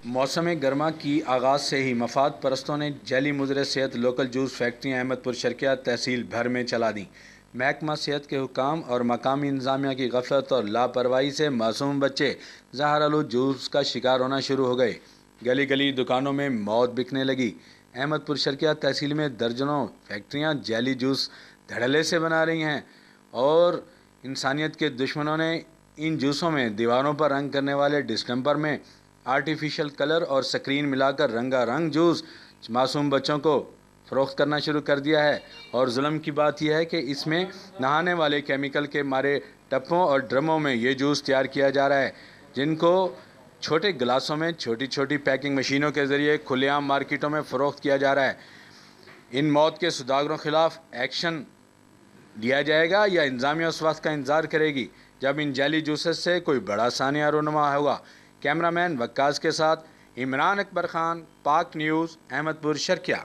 موسم گرما کی آغاز سے ہی مفاد پرستوں نے جعلی مضر صحت لوکل جوس فیکٹریاں احمد پور شرقیہ تحصیل بھر میں چلا دیں۔ محکمہ صحت کے حکام اور مقامی انتظامیہ کی غفلت اور لاپرواہی سے معصوم بچے زہر آلود جوس کا شکار ہونا شروع ہو گئے۔ گلی گلی دکانوں میں موت بکنے لگی۔ احمد پور شرقیہ تحصیل میں درجنوں فیکٹریاں جعلی جوس دھڑلے سے بنا رہی ہیں اور انسانیت کے دشمنوں نے ان جوسوں میں دیواروں پر رنگ کرنے والے ڈسٹمپر میں آرٹیفیشل کلر اور سکرین ملا کر رنگا رنگ جوس معصوم بچوں کو فروخت کرنا شروع کر دیا ہے۔ اور ظلم کی بات یہ ہے کہ اس میں نہانے والے کیمیکل کے مارے ٹپوں اور ڈرموں میں یہ جوس تیار کیا جا رہا ہے، جن کو چھوٹے گلاسوں میں چھوٹی چھوٹی پیکنگ مشینوں کے ذریعے کھلے عام مارکیٹوں میں فروخت کیا جا رہا ہے۔ ان موت کے سوداگروں خلاف ایکشن لیا جائے گا یا انتظامیہ اس وقت کا انتظار کرے گی جب ان جعلی جوسز سے کوئی بڑا ثانیہ رونما ہوگا؟ کیمرہ مین وقاص کے ساتھ عمران اکبر خان، پاک نیوز، احمد پور شرقیہ۔